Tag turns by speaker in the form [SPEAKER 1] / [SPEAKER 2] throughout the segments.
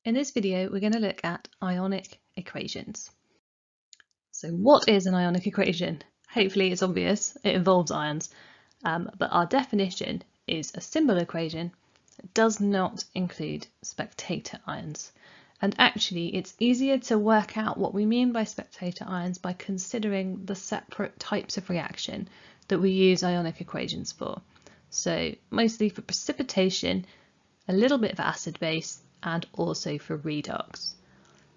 [SPEAKER 1] In this video, we're going to look at ionic equations. So what is an ionic equation? Hopefully it's obvious, it involves ions, but our definition is a symbol equation that does not include spectator ions. And actually, it's easier to work out what we mean by spectator ions by considering the separate types of reaction that we use ionic equations for. So mostly for precipitation, a little bit of acid-base, and also for redox.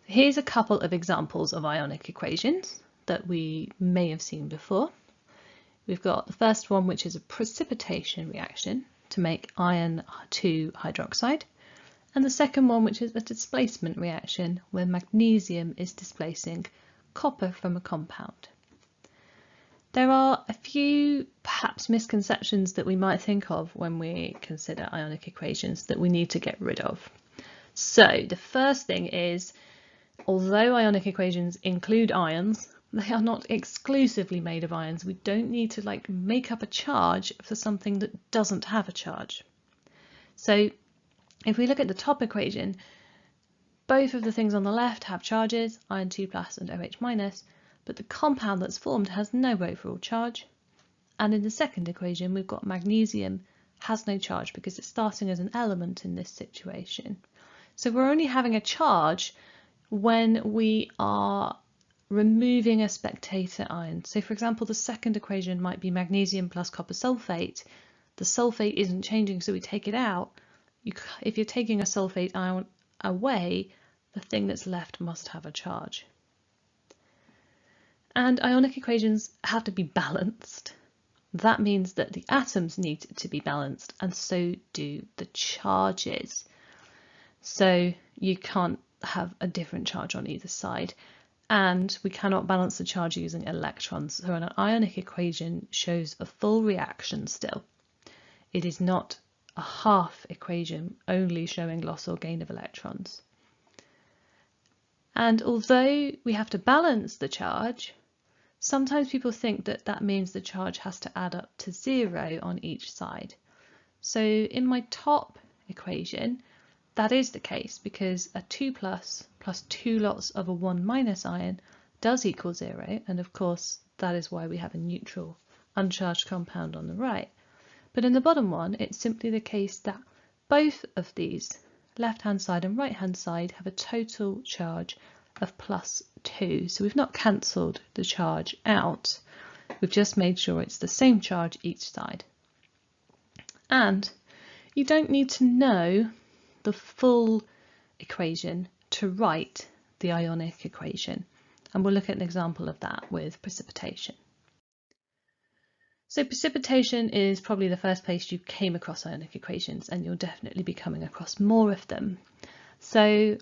[SPEAKER 1] Here's a couple of examples of ionic equations that we may have seen before. We've got the first one, which is a precipitation reaction to make iron 2 hydroxide, and the second one, which is a displacement reaction where magnesium is displacing copper from a compound. There are a few perhaps misconceptions that we might think of when we consider ionic equations that we need to get rid of. So the first thing is, although ionic equations include ions, they are not exclusively made of ions. We don't need to make up a charge for something that doesn't have a charge. So if we look at the top equation, both of the things on the left have charges, iron 2 plus and OH minus, but the compound that's formed has no overall charge. And in the second equation, we've got magnesium has no charge because it's starting as an element in this situation. So we're only having a charge when we are removing a spectator ion. So for example, the second equation might be magnesium plus copper sulfate. The sulfate isn't changing, so we take it out. If you're taking a sulfate ion away, the thing that's left must have a charge. And ionic equations have to be balanced. That means that the atoms need to be balanced, and so do the charges. So you can't have a different charge on either side, and we cannot balance the charge using electrons. So an ionic equation shows a full reaction still. It is not a half equation only showing loss or gain of electrons. And although we have to balance the charge, sometimes people think that that means the charge has to add up to 0 on each side. So in my top equation, that is the case because a 2 plus 2 lots of a 1 minus ion does equal 0, and of course that is why we have a neutral uncharged compound on the right. But in the bottom one, it's simply the case that both of these, left-hand side and right-hand side, have a total charge of +2. So we've not cancelled the charge out, we've just made sure it's the same charge each side. And you don't need to know the full equation to write the ionic equation, and we'll look at an example of that with precipitation. So precipitation is probably the first place you came across ionic equations, and you'll definitely be coming across more of them. So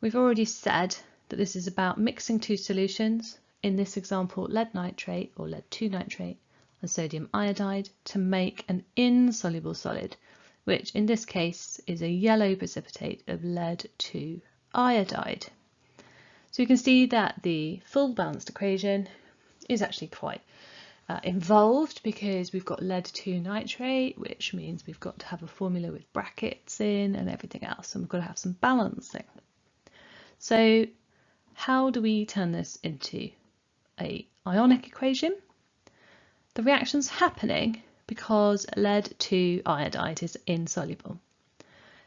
[SPEAKER 1] we've already said that this is about mixing two solutions, in this example lead nitrate or lead 2 nitrate and sodium iodide, to make an insoluble solid, which in this case is a yellow precipitate of lead 2 iodide. So you can see that the full balanced equation is actually quite involved, because we've got lead 2 nitrate, which means we've got to have a formula with brackets in and everything else, and we've got to have some balancing. So how do we turn this into an ionic equation? The reaction's happening because lead 2 iodide is insoluble.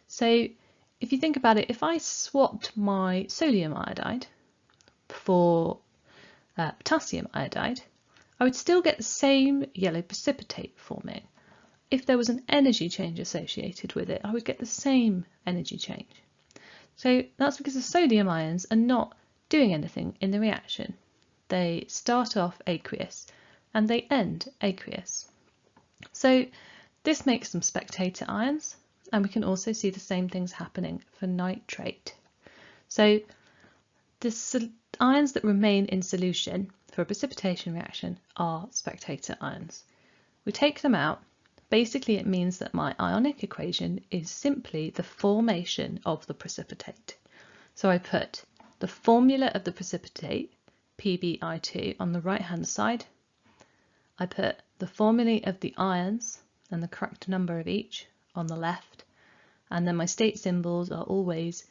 [SPEAKER 1] So if you think about it, if I swapped my sodium iodide for potassium iodide, I would still get the same yellow precipitate forming. If there was an energy change associated with it, I would get the same energy change. So that's because the sodium ions are not doing anything in the reaction. They start off aqueous and they end aqueous. So this makes them spectator ions, and we can also see the same things happening for nitrate. So the ions that remain in solution for a precipitation reaction are spectator ions. We take them out. Basically it means that my ionic equation is simply the formation of the precipitate. So I put the formula of the precipitate, PbI2, on the right hand side. I put the formula of the ions and the correct number of each on the left, and then my state symbols are always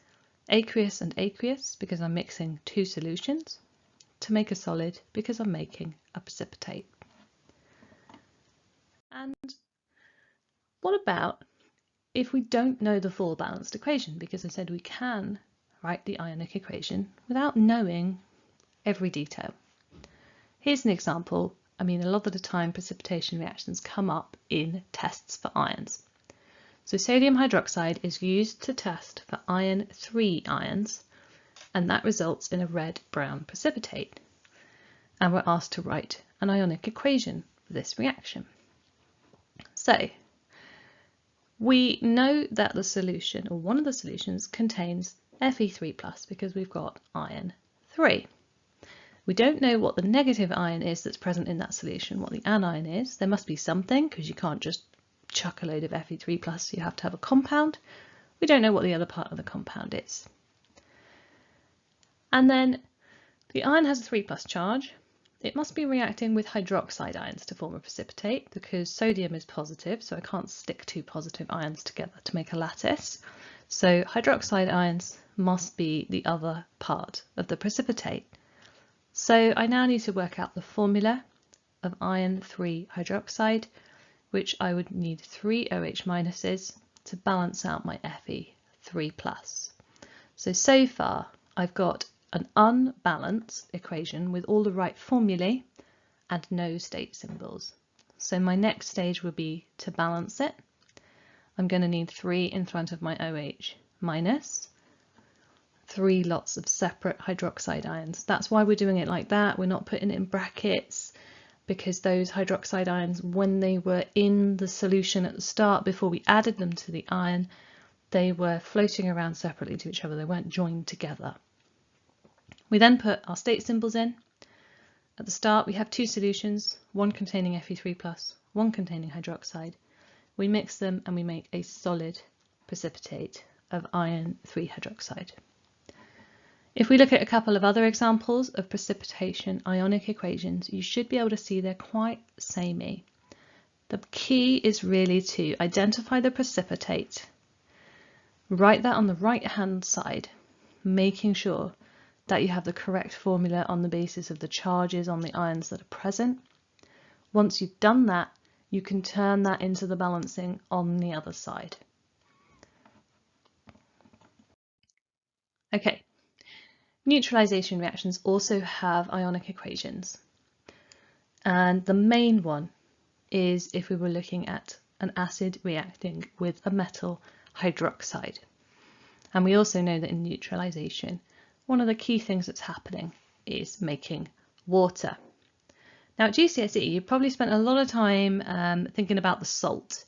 [SPEAKER 1] aqueous and aqueous because I'm mixing two solutions, to make a solid because I'm making a precipitate. And what about if we don't know the full balanced equation? Because I said we can write the ionic equation without knowing every detail. Here's an example. I mean, a lot of the time precipitation reactions come up in tests for ions. So sodium hydroxide is used to test for iron 3 ions, and that results in a red-brown precipitate. And we're asked to write an ionic equation for this reaction. So we know that the solution, or one of the solutions, contains Fe3+ because we've got iron 3. We don't know what the negative ion is that's present in that solution, what the anion is. There must be something because you can't just chuck a load of Fe3+, you have to have a compound. We don't know what the other part of the compound is. And then the ion has a 3+ charge. It must be reacting with hydroxide ions to form a precipitate because sodium is positive, so I can't stick two positive ions together to make a lattice. So hydroxide ions must be the other part of the precipitate. So I now need to work out the formula of iron 3 hydroxide, which I would need 3 OH minuses to balance out my Fe3+. So far I've got an unbalanced equation with all the right formulae and no state symbols. So my next stage will be to balance it. I'm going to need 3 in front of my OH minus, 3 lots of separate hydroxide ions. That's why we're doing it like that. We're not putting it in brackets because those hydroxide ions, when they were in the solution at the start before we added them to the ion, they were floating around separately to each other. They weren't joined together. We then put our state symbols in. At the start we have two solutions, one containing Fe3+, one containing hydroxide. We mix them and we make a solid precipitate of iron 3 hydroxide. If we look at a couple of other examples of precipitation ionic equations, you should be able to see they're quite samey. The key is really to identify the precipitate, write that on the right hand side, making sure that you have the correct formula on the basis of the charges on the ions that are present. Once you've done that, you can turn that into the balancing on the other side. Okay, neutralization reactions also have ionic equations. And the main one is if we were looking at an acid reacting with a metal hydroxide. And we also know that in neutralization, one of the key things that's happening is making water. Now at GCSE, you probably spent a lot of time thinking about the salt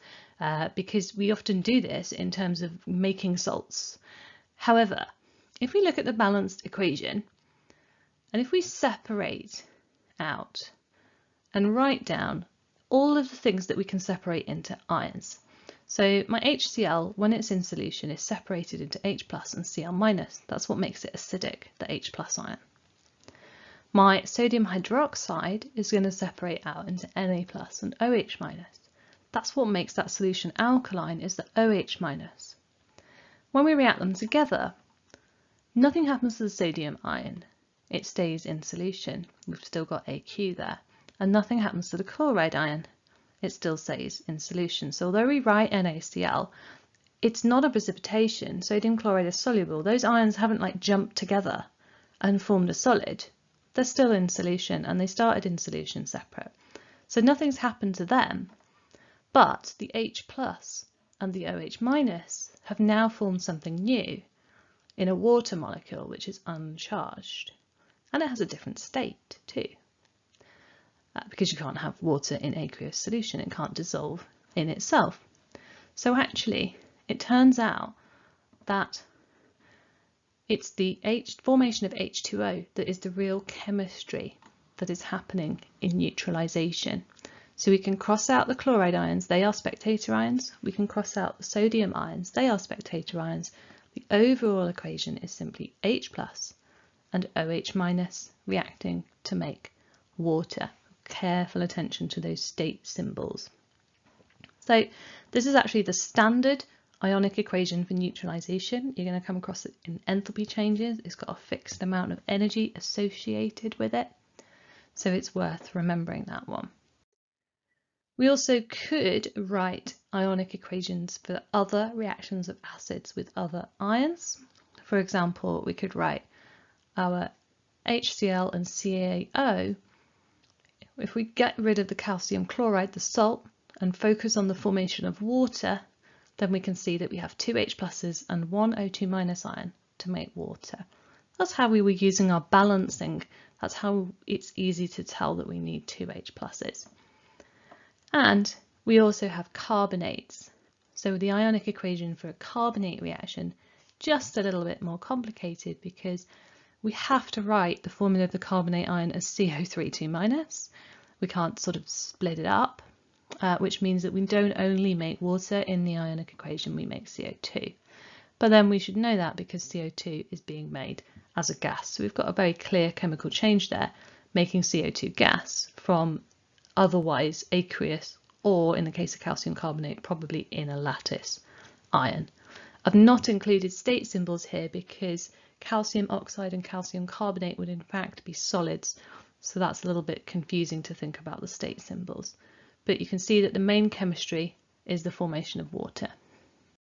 [SPEAKER 1] because we often do this in terms of making salts. However, if we look at the balanced equation and if we separate out and write down all of the things that we can separate into ions. So my HCl, when it's in solution, is separated into H+ and Cl-. That's what makes it acidic, the H+ ion. My sodium hydroxide is going to separate out into Na+ and OH-. That's what makes that solution alkaline, is the OH-. When we react them together, nothing happens to the sodium ion. It stays in solution. We've still got AQ there. And nothing happens to the chloride ion. It still stays in solution. So although we write NaCl, it's not a precipitation. Sodium chloride is soluble. Those ions haven't like jumped together and formed a solid. They're still in solution and they started in solution separate. So nothing's happened to them, but the H+ and the OH- have now formed something new in a water molecule which is uncharged. And it has a different state too. Because you can't have water in aqueous solution, it can't dissolve in itself. So actually, it turns out that it's the formation of H2O that is the real chemistry that is happening in neutralization. So we can cross out the chloride ions, they are spectator ions. We can cross out the sodium ions, they are spectator ions. The overall equation is simply H+ and OH- reacting to make water. Careful attention to those state symbols. So this is actually the standard ionic equation for neutralization. You're going to come across it in enthalpy changes. It's got a fixed amount of energy associated with it, so it's worth remembering that one. We also could write ionic equations for other reactions of acids with other ions. For example, we could write our HCl and CaO. If we get rid of the calcium chloride, the salt, and focus on the formation of water, then we can see that we have two H pluses and one O2 minus ion to make water. That's how we were using our balancing. That's how it's easy to tell that we need two H pluses. And we also have carbonates. So the ionic equation for a carbonate reaction, just a little bit more complicated because we have to write the formula of the carbonate ion as CO3 2-. We can't sort of split it up, which means that we don't only make water in the ionic equation, we make CO2. But then we should know that because CO2 is being made as a gas. So we've got a very clear chemical change there, making CO2 gas from otherwise aqueous, or in the case of calcium carbonate, probably in a lattice ion. I've not included state symbols here because calcium oxide and calcium carbonate would in fact be solids, so that's a little bit confusing to think about the state symbols. But you can see that the main chemistry is the formation of water.